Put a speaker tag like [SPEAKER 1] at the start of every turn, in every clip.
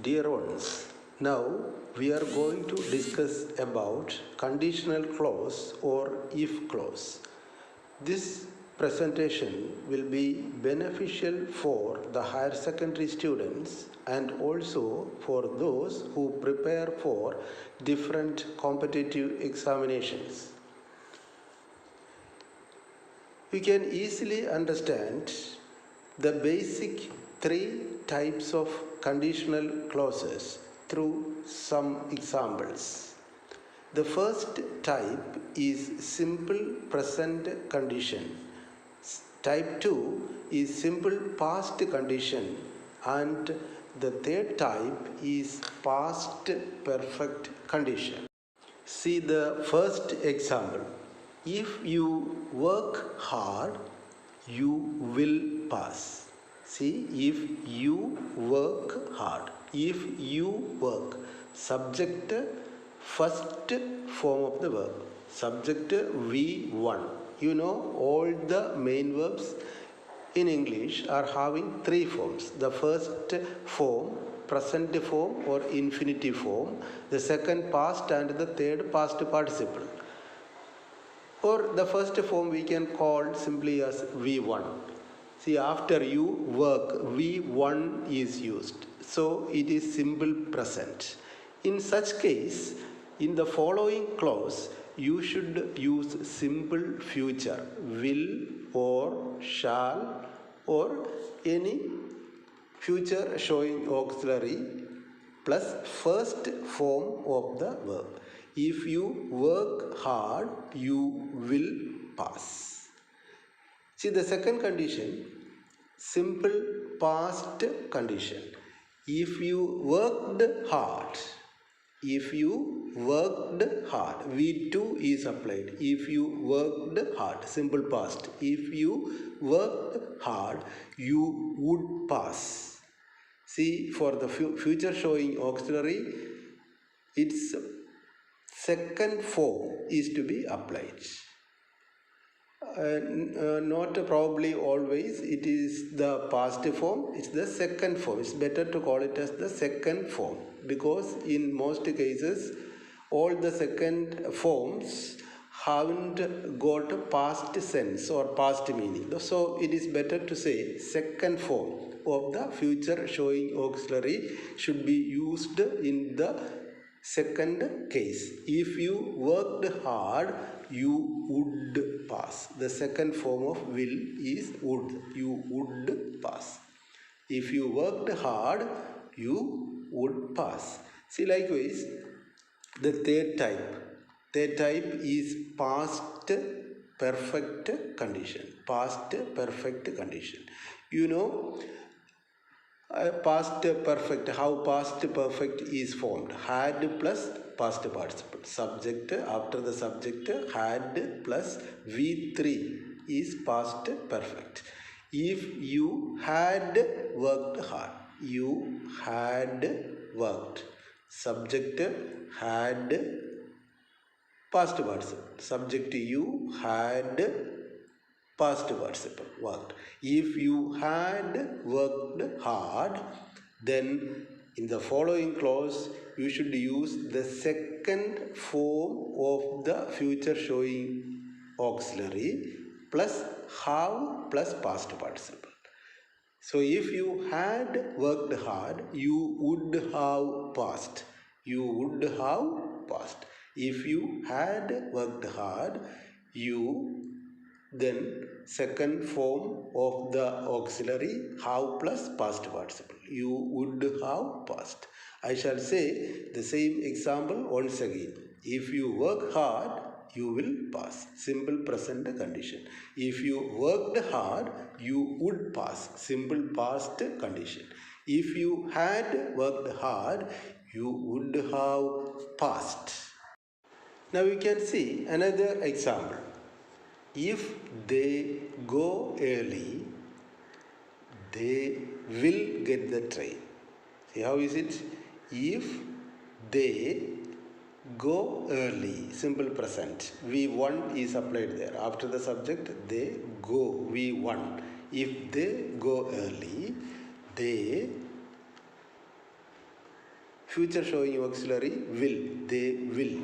[SPEAKER 1] Dear ones, now we are going to discuss about conditional clause or if clause. This presentation will be beneficial for the higher secondary students and also for those who prepare for different competitive examinations. We can easily understand the basic three types of conditional clauses through some examples. The first type is simple present condition. Type 2 is simple past condition, and the third type is past perfect condition. See the first example. If you work hard, you will pass. See, if you work hard. If you work. Subject, first form of the verb. Subject V1. You know all the main verbs in English are having three forms. The first form, present form or infinitive form. The second past and the third past participle. Or the first form we can call simply as V1. See, after you work, V1 is used. So it is simple present. In such case, in the following clause, you should use simple future, will or shall or any future showing auxiliary plus first form of the verb. If you work hard, you will pass. See the second condition, simple past condition. If you worked hard, if you worked hard, V2 is applied. If you worked hard, simple past. If you worked hard, you would pass. See, for the future showing auxiliary, its second form is to be applied. Not probably always it is the past form, it's the second form. It's better to call it as the second form because in most cases all the second forms haven't got a past sense or past meaning. So it is better to say second form of the future showing auxiliary should be used in the second case. If you worked hard, you would pass. The second form of will is would. You would pass. If you worked hard, you would pass. See, likewise, the third type is past perfect condition. Past perfect condition. You know, past perfect, how past perfect is formed. Had plus past participle. Subject, after the subject, had plus V3 is past perfect. If you had worked hard, you had worked. Subject had past participle. Subject you had past participle worked. If you had worked hard, then in the following clause you should use the second form of the future showing auxiliary plus have plus past participle. So if you had worked hard, you would have passed. You would have passed. If you had worked hard, you then second form of the auxiliary have plus past participle. You would have passed. I shall say the same example once again. If you work hard, you will pass. Simple present condition. If you worked hard, you would pass. Simple past condition. If you had worked hard, you would have passed. Now we can see another example. If they go early, they will get the train. See how is it? If they go early, simple present. V1 is applied there. After the subject, they go, V1. If they go early, they Future showing auxiliary will. They will.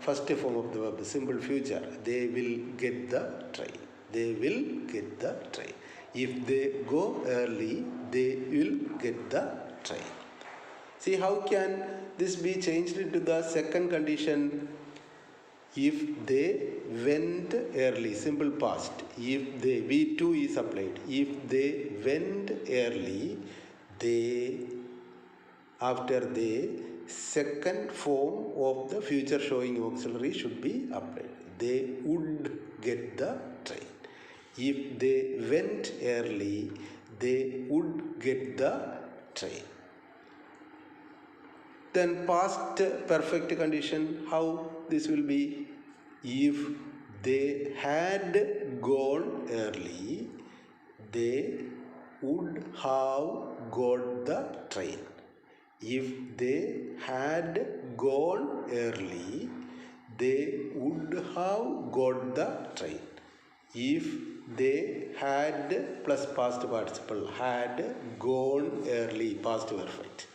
[SPEAKER 1] First form of the verb, simple future. They will get the train. They will get the train. If they go early, they will get the train. See, how can this be changed into the second condition? If they went early, simple past. If they, V2 is applied. If they went early, they, after they, second form of the future showing auxiliary should be applied. They would get the train. If they went early, they would get the train. Then past perfect condition, how this will be? If they had gone early, they would have got the train. If they had gone early, they would have got the train. If they had plus past participle, had gone early, past perfect,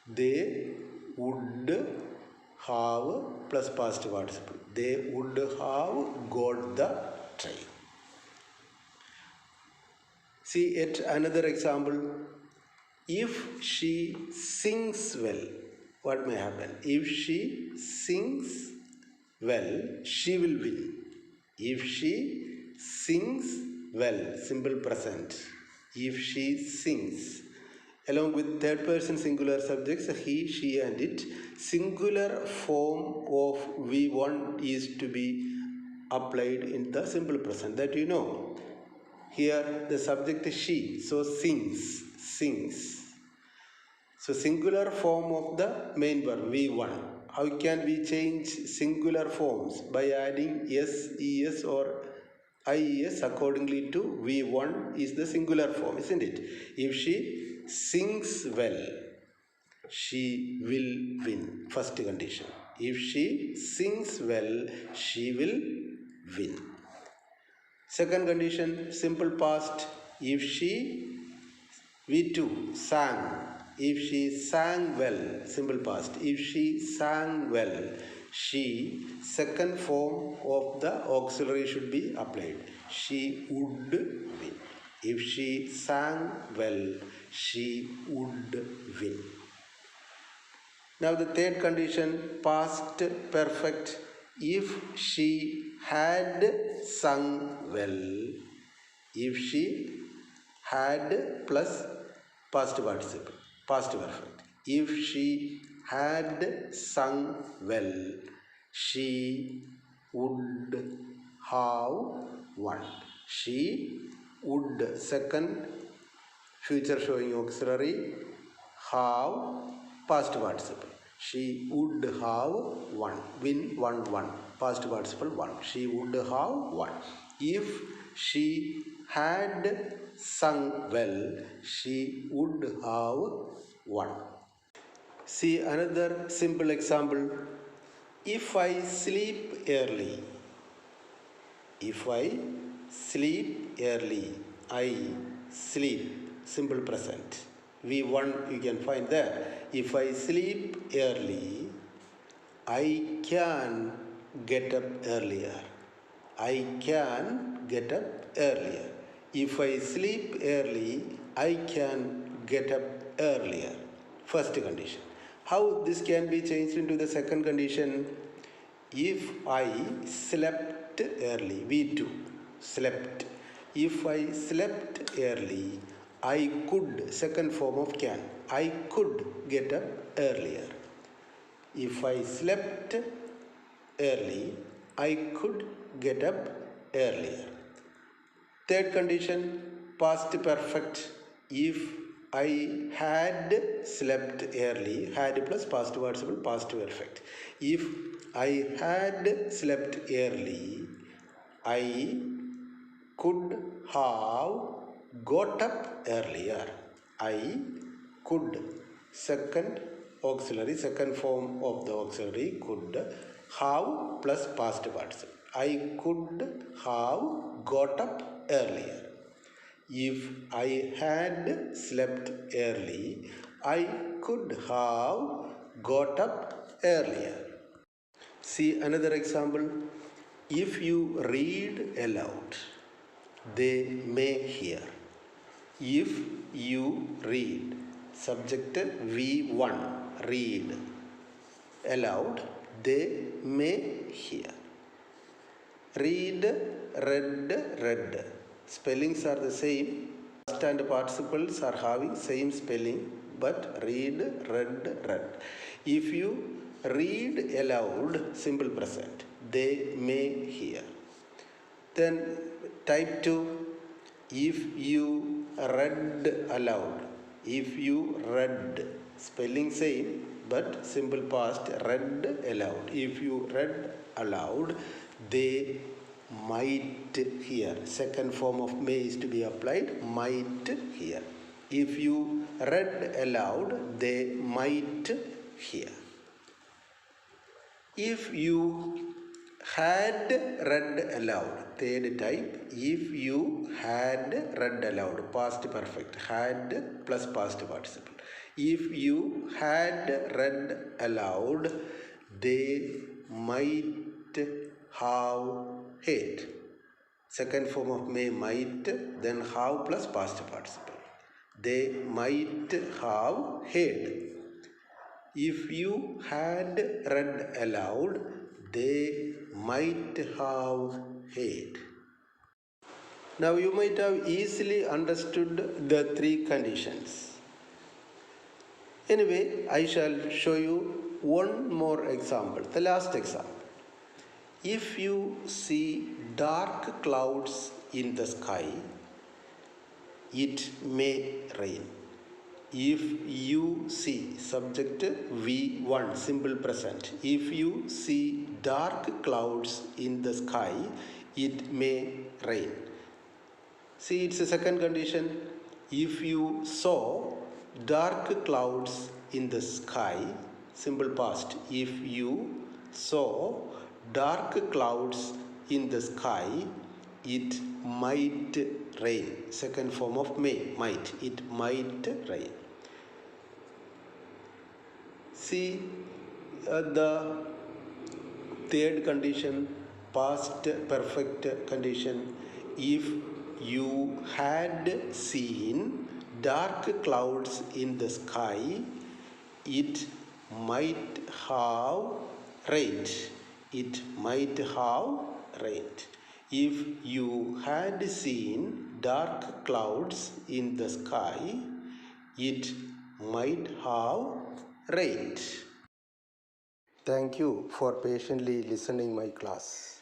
[SPEAKER 1] they would have plus past participle, they would have got the train. See yet another example. If she sings well, what may happen? If she sings well, she will win. If she sings well, simple present. If she sings, along with third person singular subjects, he, she and it, singular form of V1 is to be applied in the simple present, that you know. Here the subject is she, so sings, sings. So singular form of the main verb V1. How can we change singular forms? By adding s, es or ies accordingly to V1 is the singular form, isn't it? If she sings well, she will win. First condition. If she sings well, she will win. Second condition, simple past. If she, V2, sang. If she sang well, simple past. If she sang well, she, second form of the auxiliary should be applied. She would win. If she sang well, she would win. Now the third condition, past perfect. If she had sung well, if she had plus past participle, past perfect. If she had sung well, she would have won. She would, second future showing auxiliary, have past participle. She would have won. Win, won. Past participle, won. She would have won. If she had sung well, she would have won. See another simple example. If I sleep early, if I sleep early, I sleep, simple present. V1 you can find there. If I sleep early, I can get up earlier. I can get up earlier. If I sleep early, I can get up earlier. First condition. How this can be changed into the second condition? If I slept early, V2, slept. If I slept early, I could, second form of can, I could get up earlier. If I slept early, I could get up earlier. Third condition, past perfect. If I had slept early, had plus past participle, past perfect. If I had slept early, I could have got up earlier. I could, second auxiliary, second form of the auxiliary, could have plus past participle. I could have got up earlier. If I had slept early, I could have got up earlier. See another example. If you read aloud, they may hear. If you read, subject V1, read aloud, they may hear. Read, read, read. Spellings are the same. Past and participles are having same spelling, but read, read, read. If you read aloud, simple present, they may hear. Then type 2, if you read aloud. If you read, spelling same, but simple past, read aloud. If you read aloud, they might hear. Second form of may is to be applied, might hear. If you read aloud, they might hear. If you had read aloud, third type, if you had read aloud, past perfect, had plus past participle. If you had read aloud, they might have heard. Second form of may, might, then have plus past participle. They might have heard. If you had read aloud, they might have heard. Now you might have easily understood the three conditions. Anyway, I shall show you one more example, the last example. If you see dark clouds in the sky, it may rain. If you see, subject V1, simple present. If you see dark clouds in the sky, it may rain. See, it's a second condition. If you saw dark clouds in the sky, simple past. If you saw dark clouds in the sky, it might rain. Second form of may, might. It might rain. See the third condition, past perfect condition. If you had seen dark clouds in the sky, it might have rained. It might have rained. If you had seen dark clouds in the sky, it might have rained. Thank you for patiently listening my class.